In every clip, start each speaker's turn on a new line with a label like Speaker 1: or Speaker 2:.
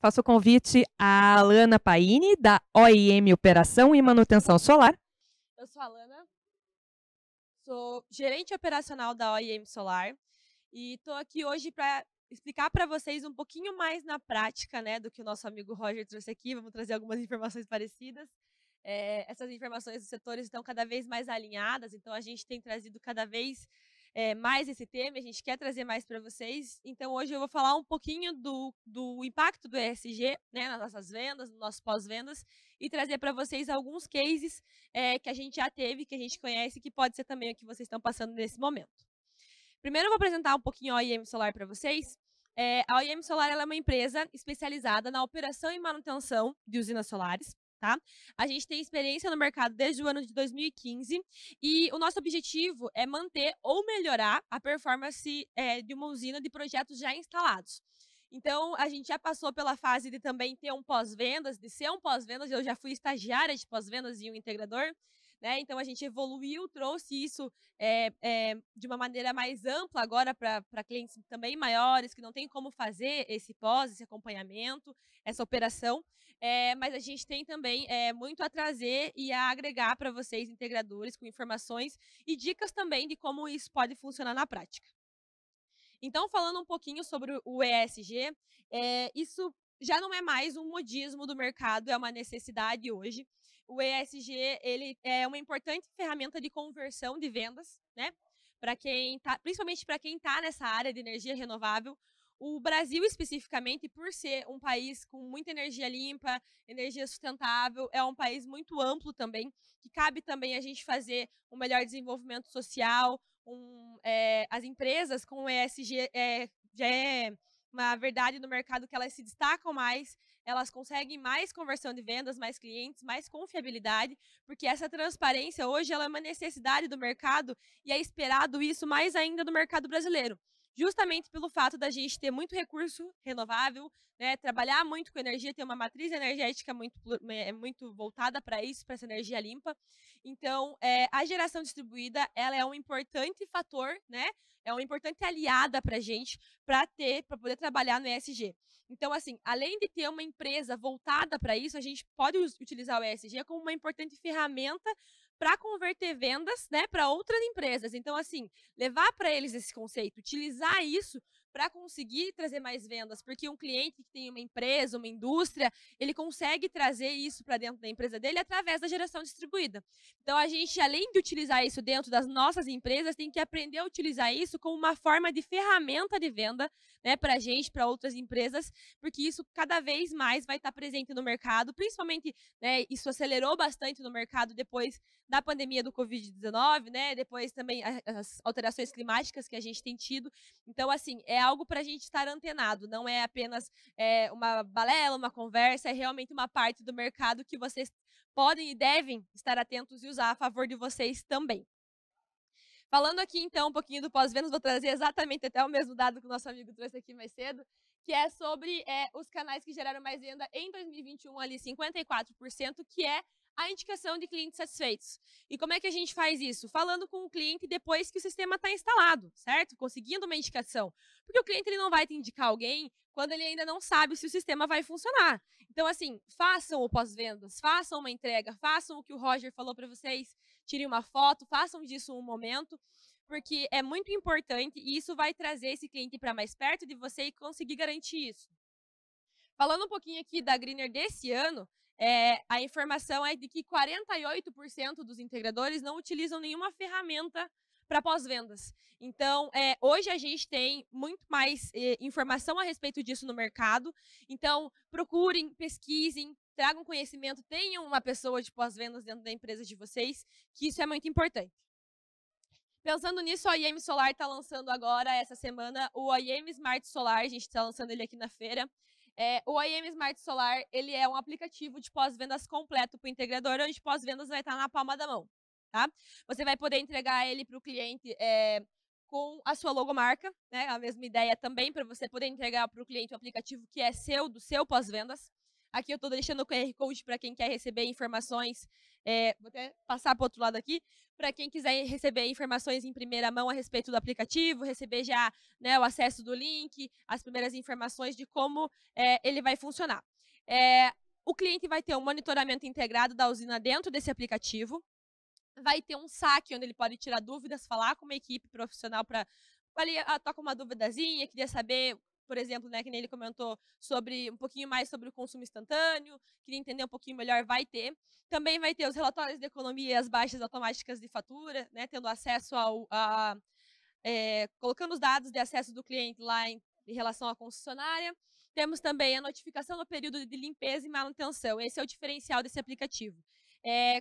Speaker 1: faço o convite à Alana Paini, da OIM Operação e Manutenção Solar.
Speaker 2: Eu sou a Alana, sou gerente operacional da OIM Solar e estou aqui hoje para explicar para vocês um pouquinho mais na prática, né, do que o nosso amigo Roger trouxe aqui. Vamos trazer algumas informações parecidas. Essas informações dos setores estão cada vez mais alinhadas, então a gente tem trazido cada vez mais esse tema, a gente quer trazer mais para vocês. Então hoje eu vou falar um pouquinho do impacto do ESG, né, nas nossas vendas, no nosso pós-vendas, e trazer para vocês alguns cases que a gente já teve, que a gente conhece, que pode ser também o que vocês estão passando nesse momento. Primeiro eu vou apresentar um pouquinho a OIM Solar para vocês. A OIM Solar ela é uma empresa especializada na operação e manutenção de usinas solares. Tá? A gente tem experiência no mercado desde o ano de 2015 e o nosso objetivo é manter ou melhorar a performance de uma usina de projetos já instalados. Então, a gente já passou pela fase de também ter um pós-vendas, de ser um pós-vendas. Eu já fui estagiária de pós-vendas em um integrador, né? Então, a gente evoluiu, trouxe isso de uma maneira mais ampla agora para clientes também maiores, que não tem como fazer esse pós, esse acompanhamento, essa operação. Mas a gente tem também muito a trazer e a agregar para vocês, integradores, com informações e dicas também de como isso pode funcionar na prática. Então, falando um pouquinho sobre o ESG, isso já não é mais um modismo do mercado, é uma necessidade hoje. O ESG ele é uma importante ferramenta de conversão de vendas, né? Principalmente para quem está nessa área de energia renovável. O Brasil, especificamente, por ser um país com muita energia limpa, energia sustentável, é um país muito amplo também, que cabe também a gente fazer um melhor desenvolvimento social. As empresas com o ESG já é uma verdade no mercado que elas se destacam mais, elas conseguem mais conversão de vendas, mais clientes, mais confiabilidade, porque essa transparência hoje ela é uma necessidade do mercado e é esperado isso mais ainda do mercado brasileiro. Justamente pelo fato da gente ter muito recurso renovável, né, trabalhar muito com energia, ter uma matriz energética muito voltada para isso, para essa energia limpa. Então, a geração distribuída ela é um importante fator, né, é uma importante aliada para a gente, para poder trabalhar no ESG. Então, assim, além de ter uma empresa voltada para isso, a gente pode utilizar o ESG como uma importante ferramenta para converter vendas, né, para outras empresas. Então, assim, levar para eles esse conceito, utilizar isso para conseguir trazer mais vendas, porque um cliente que tem uma empresa, uma indústria, ele consegue trazer isso para dentro da empresa dele através da geração distribuída. Então, a gente, além de utilizar isso dentro das nossas empresas, tem que aprender a utilizar isso como uma forma de ferramenta de venda, né, para a gente, para outras empresas, porque isso cada vez mais vai estar presente no mercado, principalmente, né, isso acelerou bastante no mercado depois da pandemia do Covid-19, né, depois também as alterações climáticas que a gente tem tido. Então, assim, é algo para a gente estar antenado, não é apenas uma balela, uma conversa, é realmente uma parte do mercado que vocês podem e devem estar atentos e usar a favor de vocês também. Falando aqui, então, um pouquinho do pós-vendas, vou trazer exatamente até o mesmo dado que o nosso amigo trouxe aqui mais cedo, que é sobre os canais que geraram mais venda em 2021, ali 54%, que é a indicação de clientes satisfeitos. E como é que a gente faz isso? Falando com o cliente depois que o sistema está instalado, certo? Conseguindo uma indicação. Porque o cliente ele não vai te indicar alguém quando ele ainda não sabe se o sistema vai funcionar. Então, assim, façam o pós-vendas, façam uma entrega, façam o que o Roger falou para vocês, tirem uma foto, façam disso um momento, porque é muito importante e isso vai trazer esse cliente para mais perto de você e conseguir garantir isso. Falando um pouquinho aqui da Greener desse ano, a informação é de que 48% dos integradores não utilizam nenhuma ferramenta para pós-vendas. Então, hoje a gente tem muito mais informação a respeito disso no mercado. Então, procurem, pesquisem, tragam conhecimento, tenham uma pessoa de pós-vendas dentro da empresa de vocês, que isso é muito importante. Pensando nisso, a OIM Solar está lançando agora, essa semana, o OIM Smart Solar, a gente está lançando ele aqui na feira. O OIM Smart Solar, ele é um aplicativo de pós-vendas completo para o integrador, onde pós-vendas vai estar na palma da mão, tá? Você vai poder entregar ele para o cliente com a sua logomarca, né? A mesma ideia também para você poder entregar para o cliente o aplicativo que é seu, do seu pós-vendas. Aqui eu estou deixando o QR Code para quem quer receber informações. Vou até passar para o outro lado aqui. Para quem quiser receber informações em primeira mão a respeito do aplicativo, receber já, né, o acesso do link, as primeiras informações de como ele vai funcionar. O cliente vai ter um monitoramento integrado da usina dentro desse aplicativo. Vai ter um saque onde ele pode tirar dúvidas, falar com uma equipe profissional para ali, tá com uma duvidazinha, queria saber, por exemplo, né, que nem ele comentou, sobre um pouquinho mais sobre o consumo instantâneo, queria entender um pouquinho melhor, vai ter. Também vai ter os relatórios de economia e as baixas automáticas de fatura, né, tendo acesso colocando os dados de acesso do cliente lá em relação à concessionária. Temos também a notificação no período de limpeza e manutenção. Esse é o diferencial desse aplicativo.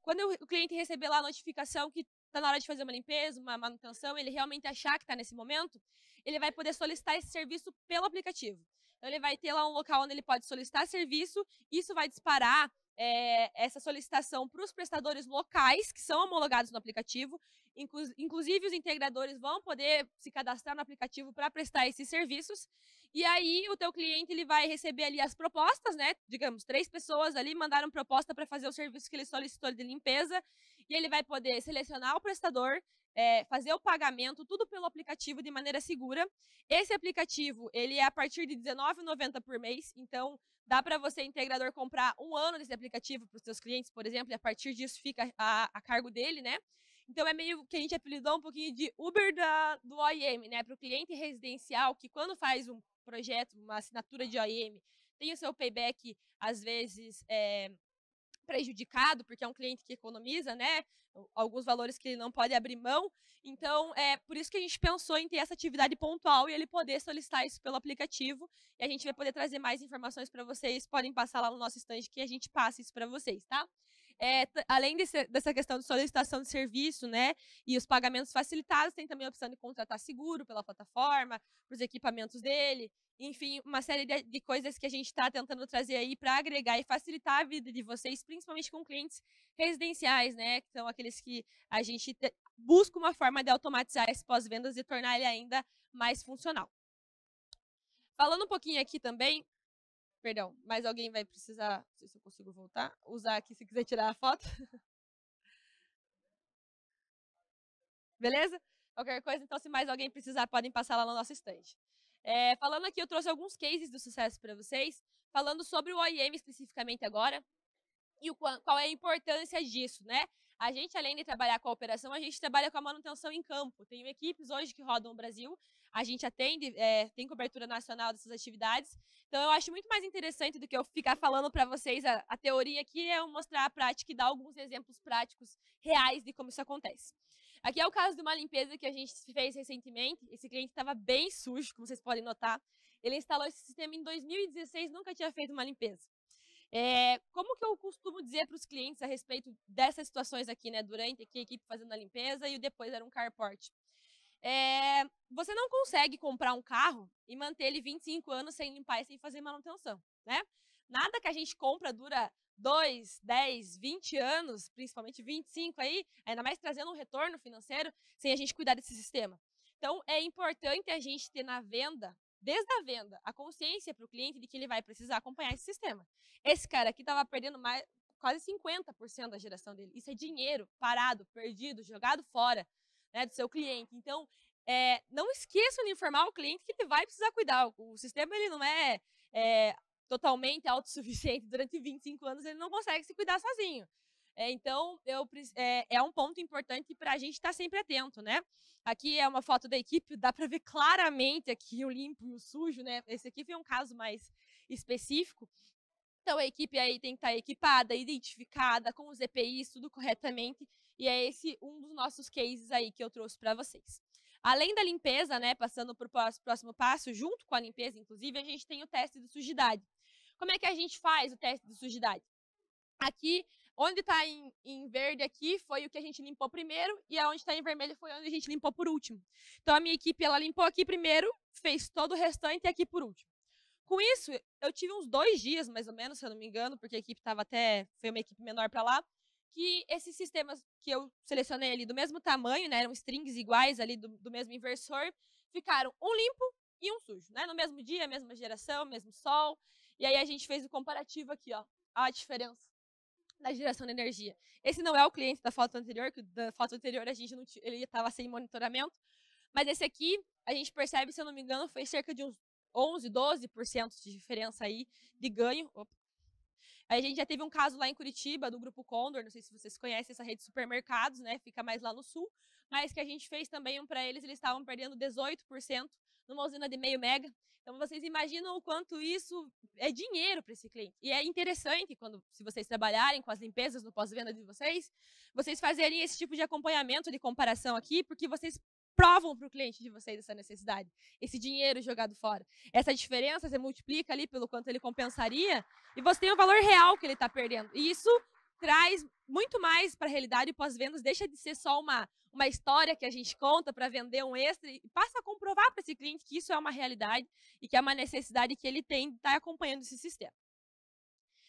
Speaker 2: Quando o cliente receber lá a notificação que está na hora de fazer uma limpeza, uma manutenção, ele realmente achar que está nesse momento, ele vai poder solicitar esse serviço pelo aplicativo. Então, ele vai ter lá um local onde ele pode solicitar serviço, isso vai disparar essa solicitação para os prestadores locais, que são homologados no aplicativo. Inclusive, os integradores vão poder se cadastrar no aplicativo para prestar esses serviços. E aí, o teu cliente ele vai receber ali as propostas, né? Digamos, 3 pessoas ali mandaram proposta para fazer o serviço que ele solicitou de limpeza. E ele vai poder selecionar o prestador, fazer o pagamento, tudo pelo aplicativo de maneira segura. Esse aplicativo, ele é a partir de R$19,90 por mês. Então, dá para você, integrador, comprar 1 ano desse aplicativo para os seus clientes, por exemplo, e a partir disso fica a cargo dele, né? Então, é meio que a gente apelidou um pouquinho de Uber do OIM, né? Para o cliente residencial, que quando faz um projeto, uma assinatura de OIM, tem o seu payback, às vezes, prejudicado, porque é um cliente que economiza, né? Alguns valores que ele não pode abrir mão. Então, é por isso que a gente pensou em ter essa atividade pontual e ele poder solicitar isso pelo aplicativo. E a gente vai poder trazer mais informações para vocês. Podem passar lá no nosso stand que a gente passa isso para vocês, tá? Além dessa questão de solicitação de serviço, né, e os pagamentos facilitados, tem também a opção de contratar seguro pela plataforma, para os equipamentos dele, enfim, uma série de coisas que a gente está tentando trazer aí para agregar e facilitar a vida de vocês, principalmente com clientes residenciais, né, que são aqueles que a gente busca uma forma de automatizar esse pós-vendas e tornar ele ainda mais funcional. Falando um pouquinho aqui também, perdão, mas alguém vai precisar, não sei se eu consigo voltar, usar aqui se quiser tirar a foto. Beleza? Qualquer coisa, então, se mais alguém precisar, podem passar lá no nosso stand. Falando aqui, eu trouxe alguns cases do sucesso para vocês, falando sobre o OIM especificamente agora, e qual é a importância disso, né? A gente, além de trabalhar com a operação, a gente trabalha com a manutenção em campo. Tem equipes hoje que rodam o Brasil, a gente atende, tem cobertura nacional dessas atividades. Então, eu acho muito mais interessante do que eu ficar falando para vocês a teoria aqui, é eu mostrar a prática e dar alguns exemplos práticos reais de como isso acontece. Aqui é o caso de uma limpeza que a gente fez recentemente. Esse cliente estava bem sujo, como vocês podem notar. Ele instalou esse sistema em 2016, nunca tinha feito uma limpeza. Como que eu costumo dizer para os clientes a respeito dessas situações aqui, né? Durante aqui, a equipe fazendo a limpeza e depois era um carport. Você não consegue comprar um carro e manter ele 25 anos sem limpar e sem fazer manutenção, né? Nada que a gente compra dura 2, 10, 20 anos, principalmente 25 aí, ainda mais trazendo um retorno financeiro, sem a gente cuidar desse sistema. Então, é importante a gente ter na venda, desde a venda, a consciência para o cliente de que ele vai precisar acompanhar esse sistema. Esse cara aqui estava perdendo quase 50% da geração dele. Isso é dinheiro parado, perdido, jogado fora, né, do seu cliente. Então, não esqueçam de informar o cliente que ele vai precisar cuidar. O sistema ele não é totalmente autossuficiente. Durante 25 anos ele não consegue se cuidar sozinho. Então, é um ponto importante para a gente estar sempre atento, né? Aqui é uma foto da equipe, dá para ver claramente aqui o limpo e o sujo, né? Esse aqui foi um caso mais específico. Então, a equipe aí tem que estar equipada, identificada, com os EPIs, tudo corretamente. E é esse um dos nossos cases aí que eu trouxe para vocês. Além da limpeza, né, passando para o próximo passo, junto com a limpeza, inclusive, a gente tem o teste de sujidade. Como é que a gente faz o teste de sujidade? Aqui, onde está em verde aqui, foi o que a gente limpou primeiro, e onde está em vermelho foi onde a gente limpou por último. Então, a minha equipe, ela limpou aqui primeiro, fez todo o restante aqui por último. Com isso, eu tive uns 2 dias, mais ou menos, se eu não me engano, porque a equipe estava foi uma equipe menor para lá, que esses sistemas que eu selecionei ali do mesmo tamanho, né, eram strings iguais ali do mesmo inversor, ficaram um limpo e um sujo, né, no mesmo dia, mesma geração, mesmo sol. E aí a gente fez o comparativo aqui, ó, a diferença da geração de energia. Esse não é o cliente da foto anterior, que da foto anterior a gente não ele estava sem monitoramento, mas esse aqui a gente percebe, se eu não me engano, foi cerca de uns 11, 12% de diferença aí de ganho. Opa. Aí a gente já teve um caso lá em Curitiba, do Grupo Condor, não sei se vocês conhecem essa rede de supermercados, né, fica mais lá no sul, mas que a gente fez também um para eles estavam perdendo 18% numa usina de meio mega. Então vocês imaginam o quanto isso é dinheiro para esse cliente. E é interessante, se vocês trabalharem com as limpezas no pós-venda de vocês fazerem esse tipo de acompanhamento, de comparação aqui, porque vocês provam para o cliente de vocês essa necessidade, esse dinheiro jogado fora. Essa diferença você multiplica ali pelo quanto ele compensaria e você tem o valor real que ele está perdendo. E isso traz muito mais para a realidade. Pós-vendas deixa de ser só uma história que a gente conta para vender um extra e passa a comprovar para esse cliente que isso é uma realidade e que é uma necessidade que ele tem de estar acompanhando esse sistema.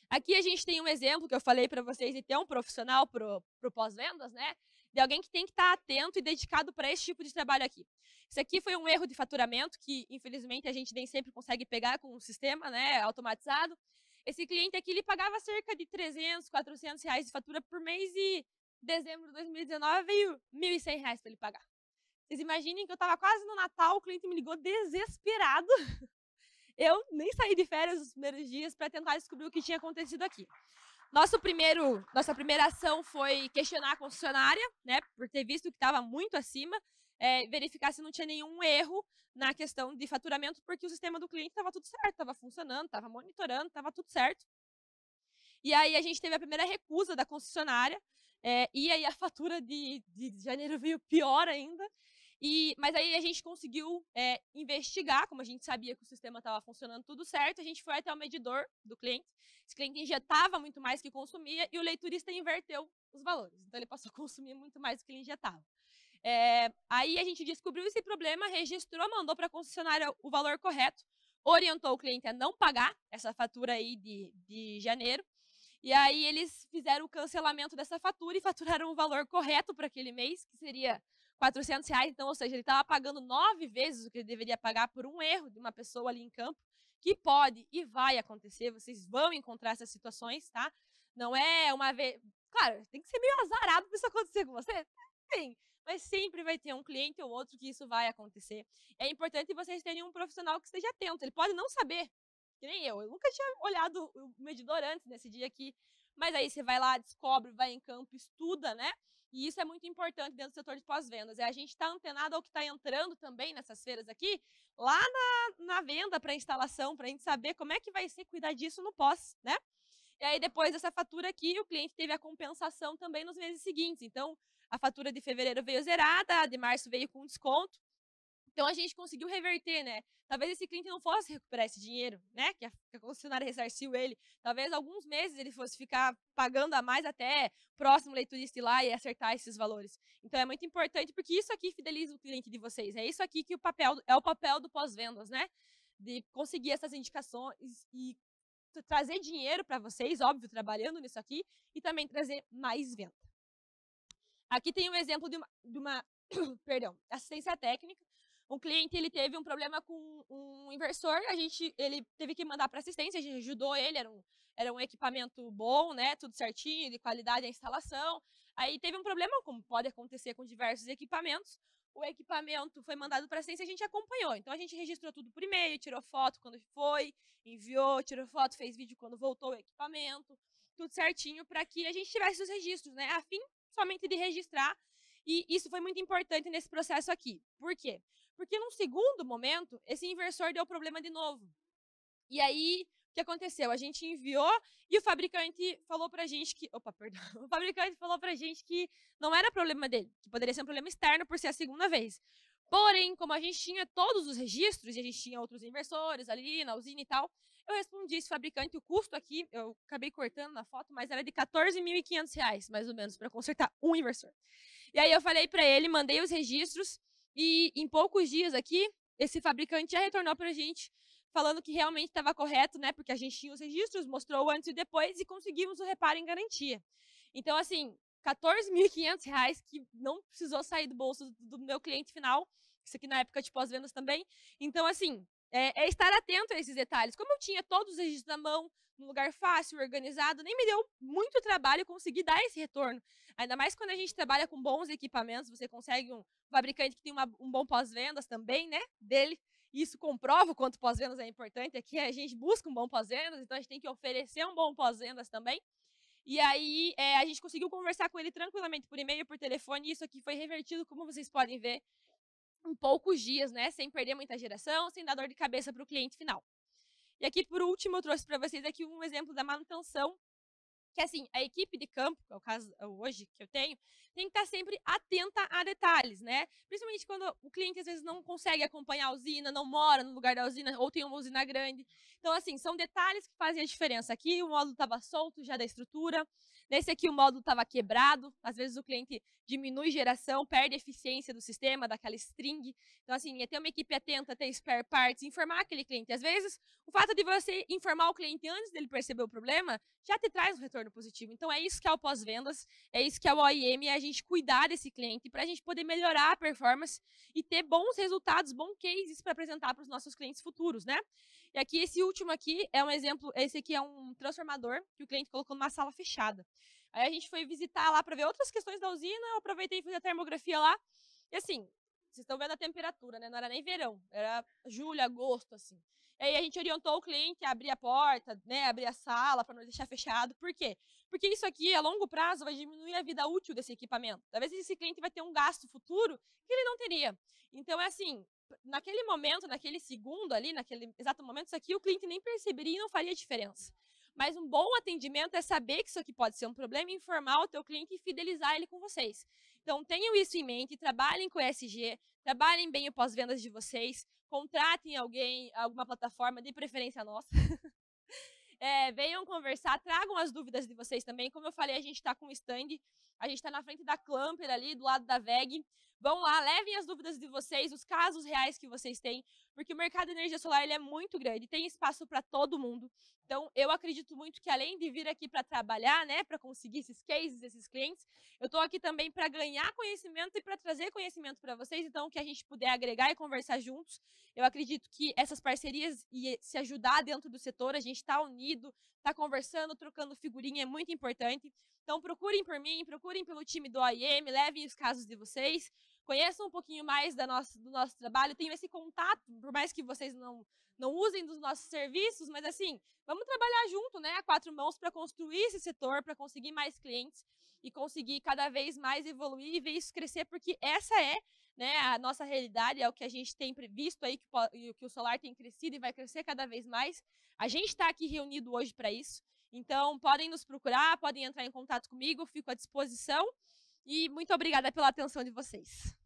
Speaker 2: Aqui a gente tem um exemplo que eu falei para vocês de ter um profissional para o pós-vendas, né? De alguém que tem que estar atento e dedicado para esse tipo de trabalho aqui. Isso aqui foi um erro de faturamento que, infelizmente, a gente nem sempre consegue pegar com o sistema, né, automatizado. Esse cliente aqui, ele pagava cerca de 300, 400 reais de fatura por mês e em dezembro de 2019 veio 1.100 reais para ele pagar. Vocês imaginem que eu estava quase no Natal, o cliente me ligou desesperado. Eu nem saí de férias nos primeiros dias para tentar descobrir o que tinha acontecido aqui. Nossa primeira ação foi questionar a concessionária, né, por ter visto que estava muito acima, verificar se não tinha nenhum erro na questão de faturamento, porque o sistema do cliente estava tudo certo, estava funcionando, estava monitorando, estava tudo certo. E aí a gente teve a primeira recusa da concessionária, e aí a fatura de janeiro veio pior ainda. Mas aí a gente conseguiu investigar, como a gente sabia que o sistema estava funcionando tudo certo, a gente foi até o medidor do cliente. Esse cliente injetava muito mais que consumia e o leiturista inverteu os valores. Então ele passou a consumir muito mais do que ele injetava. Aí a gente descobriu esse problema, registrou, mandou para a concessionária o valor correto, orientou o cliente a não pagar essa fatura aí de janeiro. E aí eles fizeram o cancelamento dessa fatura e faturaram o valor correto para aquele mês, que seria 400 reais. Então, ou seja, ele estava pagando 9 vezes o que ele deveria pagar por um erro de uma pessoa ali em campo, que pode e vai acontecer. Vocês vão encontrar essas situações, tá? Não é uma vez... Claro, tem que ser meio azarado para isso acontecer com você. Tem. Mas sempre vai ter um cliente ou outro que isso vai acontecer. É importante vocês terem um profissional que esteja atento. Ele pode não saber, que nem eu nunca tinha olhado o medidor antes nesse dia aqui, mas aí você vai lá, descobre, vai em campo, estuda, né? E isso é muito importante dentro do setor de pós-vendas. É a gente estar antenado ao que está entrando também nessas feiras aqui, lá na venda para instalação, para a gente saber como é que vai ser cuidar disso no pós, né? E aí depois dessa fatura aqui, o cliente teve a compensação também nos meses seguintes. Então, a fatura de fevereiro veio zerada, a de março veio com desconto. Então a gente conseguiu reverter, né? Talvez esse cliente não fosse recuperar esse dinheiro, né? Que a concessionária ressarciu ele. Talvez alguns meses ele fosse ficar pagando a mais até o próximo leiturista ir lá e acertar esses valores. Então é muito importante, porque isso aqui fideliza o cliente de vocês. É isso aqui que é o papel do pós-vendas, né? De conseguir essas indicações e trazer dinheiro para vocês, óbvio, trabalhando nisso aqui, e também trazer mais venda. Aqui tem um exemplo de uma perdão, assistência técnica. Um cliente, ele teve um problema com um inversor, ele teve que mandar para assistência, a gente ajudou ele, era um equipamento bom, né, tudo certinho, de qualidade a instalação. Aí teve um problema, como pode acontecer com diversos equipamentos, o equipamento foi mandado para assistência e a gente acompanhou. Então a gente registrou tudo por e-mail, tirou foto quando foi, enviou, tirou foto, fez vídeo quando voltou o equipamento, tudo certinho para que a gente tivesse os registros, né, a fim somente de registrar. E isso foi muito importante nesse processo aqui. Por quê? Porque num segundo momento, esse inversor deu problema de novo. E aí, o que aconteceu? A gente enviou e o fabricante falou pra gente que... Opa, perdão. O fabricante falou pra gente que não era problema dele, que poderia ser um problema externo por ser a segunda vez. Porém, como a gente tinha todos os registros e a gente tinha outros inversores ali na usina e tal, eu respondi esse fabricante, o custo aqui, eu acabei cortando na foto, mas era de R$14.500, mais ou menos, para consertar um inversor. E aí eu falei para ele, mandei os registros e em poucos dias aqui, esse fabricante já retornou para a gente falando que realmente estava correto, né? Porque a gente tinha os registros, mostrou o antes e depois e conseguimos o reparo em garantia. Então, assim, R$14.500 que não precisou sair do bolso do meu cliente final, isso aqui na época de pós-vendas também. Então, assim, é estar atento a esses detalhes. Como eu tinha todos os registros na mão, num lugar fácil, organizado, nem me deu muito trabalho conseguir dar esse retorno. Ainda mais quando a gente trabalha com bons equipamentos, você consegue um fabricante que tem um bom pós-vendas também, né, dele. Isso comprova o quanto pós-vendas é importante. Aqui a gente busca um bom pós-vendas, então a gente tem que oferecer um bom pós-vendas também. E aí a gente conseguiu conversar com ele tranquilamente por e-mail, por telefone, e isso aqui foi revertido, como vocês podem ver, em poucos dias, né? Sem perder muita geração, sem dar dor de cabeça para o cliente final. E aqui, por último, eu trouxe para vocês aqui um exemplo da manutenção, que assim, a equipe de campo, que é o caso hoje que eu tenho, tem que estar sempre atenta a detalhes, né? Principalmente quando o cliente às vezes não consegue acompanhar a usina, não mora no lugar da usina, ou tem uma usina grande. Então, assim, são detalhes que fazem a diferença. Aqui o módulo estava solto já da estrutura, nesse aqui o módulo estava quebrado, às vezes o cliente diminui geração, perde a eficiência do sistema, daquela string. Então, assim, é ter uma equipe atenta, ter spare parts, informar aquele cliente. Às vezes, o fato de você informar o cliente antes dele perceber o problema, já te traz um retorno positivo. Então, é isso que é o pós-vendas, é isso que é o OEM, é a gente cuidar desse cliente para a gente poder melhorar a performance e ter bons resultados, bons cases para apresentar para os nossos clientes futuros, né? E aqui, esse último aqui é um exemplo, esse aqui é um transformador que o cliente colocou numa sala fechada. Aí a gente foi visitar lá para ver outras questões da usina, eu aproveitei e fiz a termografia lá. E assim, vocês estão vendo a temperatura, né? Não era nem verão, era julho, agosto, assim. E aí a gente orientou o cliente a abrir a porta, né? Abrir a sala para não deixar fechado. Por quê? Porque isso aqui, a longo prazo, vai diminuir a vida útil desse equipamento. Talvez esse cliente vai ter um gasto futuro que ele não teria. Então, é assim, naquele momento, naquele segundo ali, naquele exato momento, isso aqui o cliente nem perceberia e não faria diferença. Mas um bom atendimento é saber que isso aqui pode ser um problema e informar o teu cliente e fidelizar ele com vocês. Então, tenham isso em mente, trabalhem com ESG, trabalhem bem o pós-vendas de vocês, contratem alguém, alguma plataforma, de preferência nossa. Venham conversar, tragam as dúvidas de vocês também. Como eu falei, a gente está com o stand, a gente está na frente da Clamper ali, do lado da VEG. Vão lá, levem as dúvidas de vocês, os casos reais que vocês têm, porque o mercado de energia solar ele é muito grande, tem espaço para todo mundo. Então, eu acredito muito que além de vir aqui para trabalhar, né, para conseguir esses cases, esses clientes, eu estou aqui também para ganhar conhecimento e para trazer conhecimento para vocês. Então, o que a gente puder agregar e conversar juntos, eu acredito que essas parcerias e se ajudar dentro do setor, a gente está unido, está conversando, trocando figurinha, é muito importante. Então, procurem por mim, procurem pelo time do OEM, levem os casos de vocês, conheçam um pouquinho mais do nosso trabalho, tenham esse contato, por mais que vocês não usem dos nossos serviços, mas assim, vamos trabalhar junto, né, a quatro mãos para construir esse setor, para conseguir mais clientes e conseguir cada vez mais evoluir e ver isso crescer, porque essa é, né, a nossa realidade, é o que a gente tem previsto aí, que o solar tem crescido e vai crescer cada vez mais. A gente está aqui reunido hoje para isso, então podem nos procurar, podem entrar em contato comigo, eu fico à disposição e muito obrigada pela atenção de vocês.